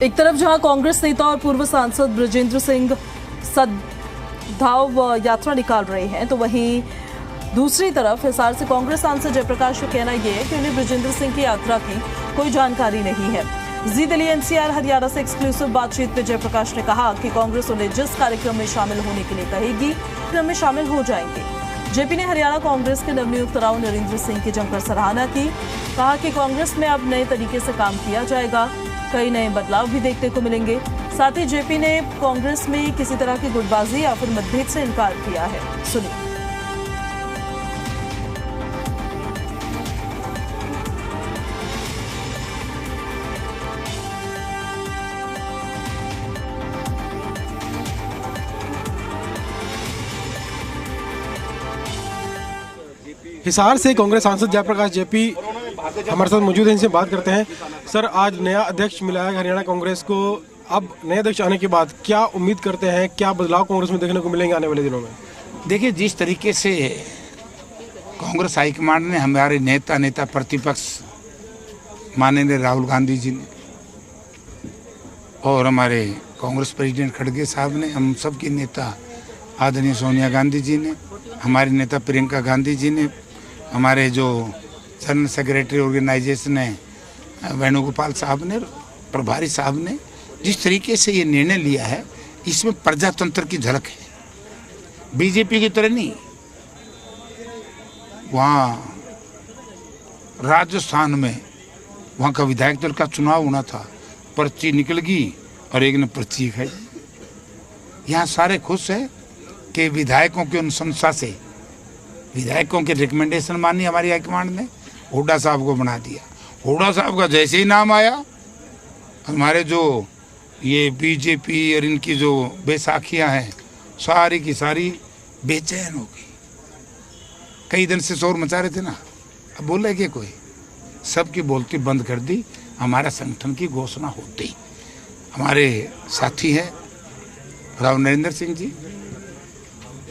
एक तरफ जहां कांग्रेस नेता और पूर्व सांसद बृजेंद्र सिंह सद्भाव यात्रा निकाल रहे हैं, तो वहीं दूसरी तरफ हिसार से कांग्रेस सांसद जयप्रकाश का कहना यह है कि उन्हें बृजेंद्र सिंह की यात्रा की कोई जानकारी नहीं है। जी दिल्ली एनसीआर हरियाणा से एक्सक्लूसिव बातचीत में जयप्रकाश ने कहा कि कांग्रेस उन्हें जिस कार्यक्रम में शामिल होने के लिए कहेगी, कार्यक्रम में शामिल हो जाएंगे। जेपी ने हरियाणा कांग्रेस के नवनियुक्त राव नरेंद्र सिंह की जमकर सराहना की। कहा कि कांग्रेस में अब नए तरीके से काम किया जाएगा, कई नए बदलाव भी देखने को मिलेंगे। साथ ही जेपी ने कांग्रेस में किसी तरह की गुटबाजी या फिर मतभेद से इनकार किया है। सुनिए। हिसार से कांग्रेस सांसद जयप्रकाश जेपी हमारे साथ मौजूद हैं, इनसे बात करते हैं। सर, आज नया अध्यक्ष मिला है हरियाणा कांग्रेस को। अब नए अध्यक्ष आने के बाद क्या उम्मीद करते हैं, क्या बदलाव कांग्रेस में देखने को मिलेंगे आने वाले दिनों में? देखिए, जिस तरीके से कांग्रेस हाईकमांड ने हमारे नेता प्रतिपक्ष माननीय राहुल गांधी जी ने और हमारे कांग्रेस प्रेसिडेंट खड़गे साहब ने, हम सब की नेता आदरणीय सोनिया गांधी जी ने, हमारे नेता प्रियंका गांधी जी ने, हमारे जो जनरल सेक्रेटरी ऑर्गेनाइजेशन है वेणुगोपाल साहब ने, प्रभारी साहब ने जिस तरीके से ये निर्णय लिया है, इसमें प्रजातंत्र की झलक है। बीजेपी की तरह नहीं। वहाँ राजस्थान में वहाँ का विधायक दल का चुनाव होना था, पर्ची निकल गई और एक ने पर्ची खाई। यहाँ सारे खुश हैं कि विधायकों की अनुशंसा से, विधायकों के रिकमेंडेशन मानी हमारी हाईकमांड ने, हुड्डा साहब को बना दिया। हुड्डा साहब का जैसे ही नाम आया, हमारे जो ये बीजेपी और इनकी जो बैसाखियां हैं, सारी की सारी बेचैन हो गई। कई दिन से शोर मचा रहे थे ना, अब बोल रहे कि कोई सबकी बोलती बंद कर दी। हमारा संगठन की घोषणा होते ही हमारे साथी हैं राव नरेंद्र सिंह जी,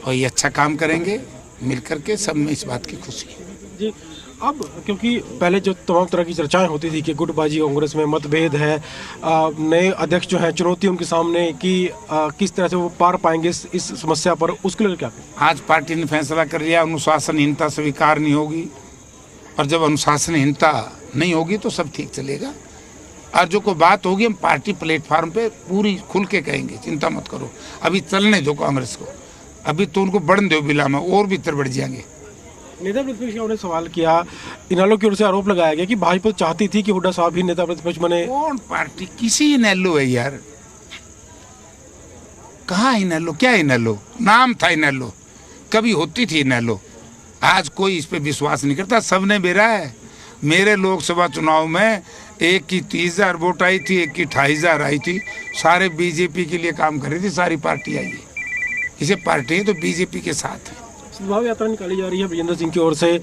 और ये अच्छा काम करेंगे मिलकर के, सब में इस बात की खुशी है जी। अब क्योंकि पहले जो तमाम तरह की चर्चाएं होती थी कि गुटबाजी कांग्रेस में, मतभेद है, नए अध्यक्ष जो हैं चुनौती उनके सामने कि किस तरह से वो पार पाएंगे इस समस्या पर, उसके लिए क्या? आज पार्टी ने फैसला कर लिया, अनुशासनहीनता स्वीकार नहीं होगी, और जब अनुशासनहीनता नहीं होगी तो सब ठीक चलेगा। और जो कोई बात होगी हम पार्टी प्लेटफार्म पे पूरी खुल के कहेंगे, चिंता मत करो। अभी चलने दो कांग्रेस को, अभी तो उनको बढ़ने दो बिला में, और भीतर बढ़ जाएंगे। नेता प्रतिपक्ष ने सवाल किया, इनेलो की ओर से आरोप लगाया गया कि भाजपा चाहती थी कि हुड्डा साहब ही नेता प्रतिपक्ष बने। कौन पार्टी, किसी इनेलो है यार? कहाँ इनेलो, क्या इनेलो? नाम था इनेलो, कभी होती थी इनेलो। आज कोई इस पे विश्वास नहीं करता। सबने बेरा है। मेरे लोकसभा चुनाव में एक की 30,000 वोट आई थी, एक की 28,000 आई थी। सारे बीजेपी के लिए काम कर रही थी, सारी पार्टी आई है। इसे पार्टी है तो बीजेपी के साथ है। सद्भाव यात्रा निकाली जा रही है बृजेंद्र सिंह की ओर से।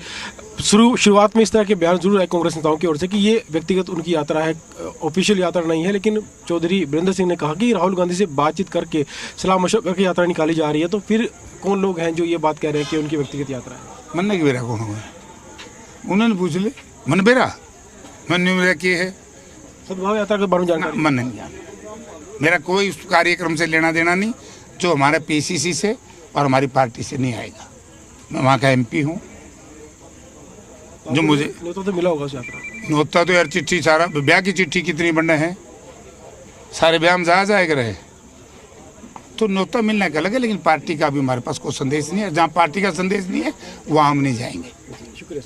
शुरुआत में इस तरह के बयान जरूर आए कांग्रेस नेताओं की ओर से कि ये व्यक्तिगत उनकी यात्रा है, ऑफिशियल यात्रा नहीं है, लेकिन चौधरी बृजेंद्र सिंह ने कहा कि राहुल गांधी से बातचीत करके सलाह मशवरा करके यात्रा निकाली जा रही है। तो फिर कौन लोग हैं जो ये बात कह रहे हैं कि उनकी व्यक्तिगत यात्रा है? मन बेरा कौन हुआ है, उन्होंने पूछ ले। मन बेरा की है सद्भाव यात्रा के बारे में जानकारी मन नहीं जाना। मेरा कोई उस कार्यक्रम से लेना देना नहीं, जो हमारे पीसीसी से और हमारी पार्टी से नहीं आएगा। मैं वहाँ का एमपी हूँ। जो मुझे न्योता तो मिला होगा उस यात्रा? न्योता तो यार चिट्ठी, सारा ब्याह की चिट्ठी कितनी बंडे हैं, सारे ब्याह में जाए रहे, तो न्योता मिलने का अलग है, लेकिन पार्टी का भी हमारे पास कोई संदेश नहीं है। जहाँ पार्टी का संदेश नहीं है वहाँ हम नहीं जाएंगे। शुक्रिया।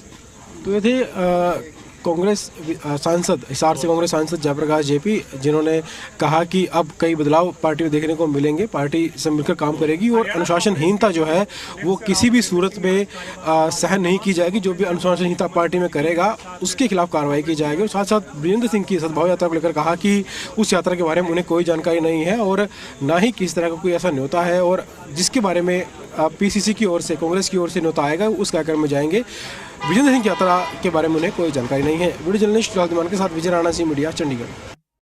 तो ये थे कांग्रेस सांसद, हिसार से कांग्रेस सांसद जयप्रकाश जेपी, जिन्होंने कहा कि अब कई बदलाव पार्टी में देखने को मिलेंगे, पार्टी से मिलकर काम करेगी और अनुशासनहीनता जो है वो किसी भी सूरत में सहन नहीं की जाएगी। जो भी अनुशासनहीनता पार्टी में करेगा उसके खिलाफ कार्रवाई की जाएगी। और साथ साथ बृजेंद्र सिंह की सद्भाव यात्रा को लेकर कहा कि उस यात्रा के बारे में उन्हें कोई जानकारी नहीं है और ना ही किसी तरह का कोई ऐसा न्योता है, और जिसके बारे में पीसीसी की ओर से, कांग्रेस की ओर से न्योता आएगा उस कार्यक्रम में जाएंगे। बृजेंद्र सिंह की यात्रा के बारे में उन्हें कोई जानकारी नहीं है। वीडियो जर्नलिस्ट राहुल के साथ विजय राणा, सी मीडिया, चंडीगढ़।